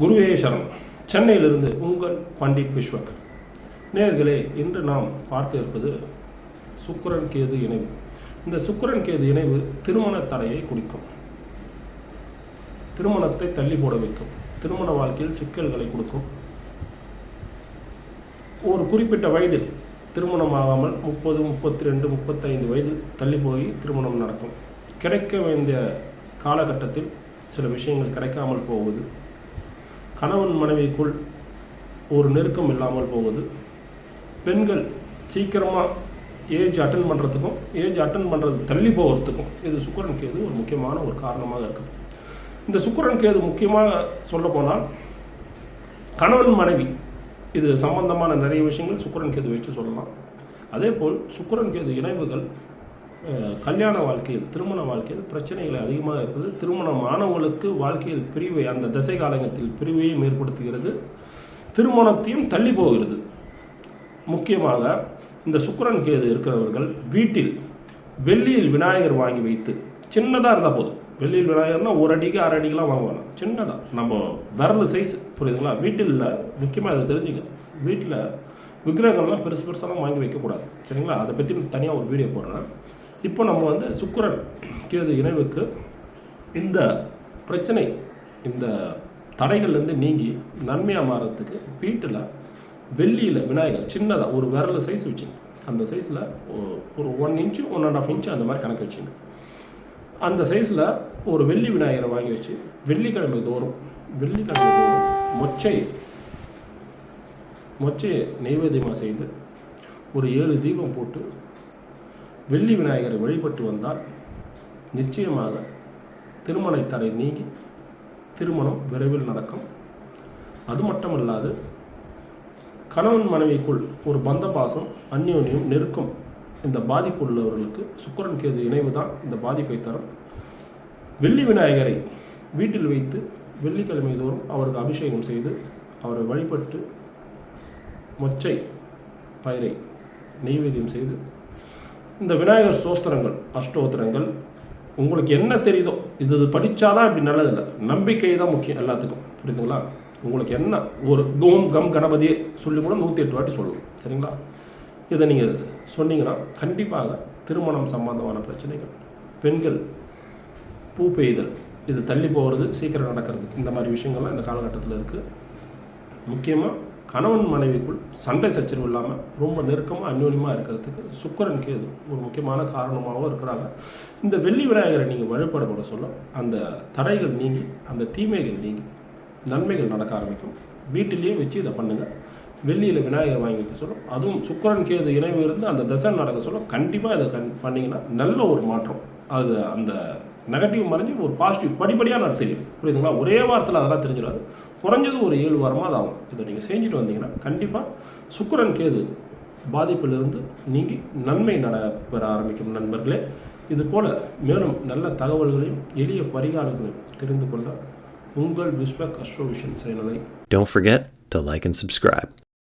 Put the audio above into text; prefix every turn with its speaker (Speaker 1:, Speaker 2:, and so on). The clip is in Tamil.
Speaker 1: குருவே சரண். சென்னையிலிருந்து உங்கள் பண்டிட் விஸ்வக். நேயர்களே, இன்று நாம் பார்க்க இருப்பது சுக்கிரன் கேது இணைவு. இந்த சுக்கிரன் கேது இணைவு திருமண தடையை குறிக்கும், திருமணத்தை தள்ளி போட வைக்கும், திருமண வாழ்க்கையில் சிக்கல்களை கொடுக்கும். ஒரு குறிப்பிட்ட வயதில் திருமணமாகாமல் 30, 32, 35 வயதில் தள்ளி போய் திருமணம் நடக்கும். கிடைக்க வேண்டிய காலகட்டத்தில் சில விஷயங்கள் கிடைக்காமல் போவது, கணவன் மனைவிக்குள் ஒரு நெருக்கம் இல்லாமல் போவது, பெண்கள் சீக்கிரமாக ஏஜ் அட்டன் பண்ணுறதுக்கும் ஏஜ் அட்டன் பண்ணுறது தள்ளி போகிறதுக்கும் இது சுக்கிரன் கேது ஒரு முக்கியமான ஒரு காரணமாக இருக்குது. இந்த சுக்கிரன் கேது முக்கியமாக சொல்லப்போனால் கணவன் மனைவி இது சம்பந்தமான நிறைய விஷயங்கள் சுக்கிரன் கேது வச்சு சொல்லலாம். அதே போல் சுக்கிரன் கேது இணைவுகள் கல்யாண வாழ்க்கையில், திருமண வாழ்க்கையில் பிரச்சனைகள் அதிகமாக இருக்குது. திருமணமானவங்களுக்கு வாழ்க்கையில் பிரிவை, அந்த தசை காலகட்டத்தில் பிரிவையும் ஏற்படுத்துகிறது, திருமணத்தையும் தள்ளி போகிறது. முக்கியமாக இந்த சுக்கிரன் கேது இருக்கிறவர்கள் வீட்டில் வெள்ளியில் விநாயகர் வாங்கி வைத்து, சின்னதாக இருந்தால் போதும். வெள்ளியில் விநாயகர்னால் 1 அடிக்கு 6 அடிக்கெலாம் வாங்குவாங்க, சின்னதாக நம்ம விரல் சைஸ், புரியுதுங்களா? வீட்டில் முக்கியமாக அதை தெரிஞ்சுங்க, வீட்டில் விக்கிரகங்கள்லாம் பெருசு பெருசாலாம் வாங்கி வைக்கக்கூடாது, சரிங்களா? அதை பற்றி தனியாக ஒரு வீடியோ போடுறேன். இப்போ நம்ம சுக்கிரன் கேது இணைவுக்கு இந்த பிரச்சனை, இந்த தடைகள்லேருந்து நீங்கி நன்மையாக மாறுறதுக்கு வீட்டில் வெள்ளியில் விநாயகர் சின்னதாக ஒரு விரல் சைஸ் வச்சுங்க. அந்த சைஸில் ஒரு 1 இன்ச்சு 1.5 இன்ச்சு அந்த மாதிரி கணக்கு வச்சுங்க. அந்த சைஸில் ஒரு வெள்ளி விநாயகரை வாங்கி வச்சு வெள்ளிக்கிழமை தோறும் மொச்சையை நெய்வேத்தியமாக செய்து ஒரு 7 தீபம் போட்டு வெள்ளி விநாயகரை வழிபட்டு வந்தால் நிச்சயமாக திருமண தடை நீங்கி திருமணம் விரைவில் நடக்கும். அது மட்டுமல்லாது கணவன் மனைவிக்குள் ஒரு பந்த பாசம், அந்யோன்யம், நெருக்கம், இந்த பாதிப்பு உள்ளவர்களுக்கு சுக்கிரன் கேது இணைவு தான் இந்த பாதிப்பை தரும். வெள்ளி விநாயகரை வீட்டில் வைத்து வெள்ளிக்கிழமை தோறும் அவருக்கு அபிஷேகம் செய்து அவரை வழிபட்டு மொச்சை பயிரை நெய்வேத்தியம் செய்து இந்த விநாயகர் சோஸ்திரங்கள், அஷ்டோத்திரங்கள், உங்களுக்கு என்ன தெரியுதோ, இது படித்தாதான் இப்படி நல்லதில்லை, நம்பிக்கை தான் முக்கியம் எல்லாத்துக்கும், புரியுதுங்களா? உங்களுக்கு என்ன ஒரு கோம் கம் கணபதியே சொல்லி கூட 108 வாட்டி சொல்லணும், சரிங்களா? இதை நீங்கள் சொன்னீங்கன்னா கண்டிப்பாக திருமணம் சம்பந்தமான பிரச்சனைகள், பெண்கள் பூ பெய்தல், இது தள்ளி போகிறது, சீக்கிரம் நடக்கிறது, இந்த மாதிரி விஷயங்கள்லாம் இந்த காலகட்டத்தில் இருக்குது. முக்கியமாக கணவன் மனைவிக்குள் சண்டை சச்சரவு இல்லாமல் ரொம்ப நெருக்கமாக அந்யோன்யமாக இருக்கிறதுக்கு சுக்கிரன் கேது ஒரு முக்கியமான காரணமாகவும் இருக்கிறாங்க. இந்த வெள்ளி விநாயகரை நீங்கள் வழிபட சொல்ல அந்த தடைகள் நீங்கி, அந்த தீமைகள் நீங்கி நன்மைகள் நடக்க ஆரம்பிக்கும். வீட்டிலேயே வச்சு இதை பண்ணுங்கள். வெள்ளியில் விநாயகர் வாங்கி வைக்க சொல்லும். அதுவும் சுக்கிரன் கேது இணைவு இருந்து அந்த தசை நடக்க சொல்ல கண்டிப்பாக இதை பண்ணிங்கன்னா நல்ல ஒரு மாற்றம், அது அந்த நெகட்டிவ் மறைஞ்சி ஒரு பாசிட்டிவ் படிப்படியாக நான் தெரியும், புரியுதுங்களா? ஒரே வாரத்தில் அதெல்லாம் தெரிஞ்சிடாது, குறைஞ்சது ஒரு 7 வாரமாக அது ஆகும். இதை நீங்கள் செஞ்சுட்டு வந்தீங்கன்னா கண்டிப்பாக சுக்கிரன் கேது பாதிப்பிலிருந்து நீங்கி நன்மை நடைபெற ஆரம்பிக்கும். நண்பர்களே, இது போல் மேலும் நல்ல தகவல்களையும் எளிய பரிகாரங்களையும் தெரிந்து கொள்ள உங்கள் விஸ்வக் அஸ்ட்ரோவிஷன் சேனலை
Speaker 2: Don't forget to like and subscribe.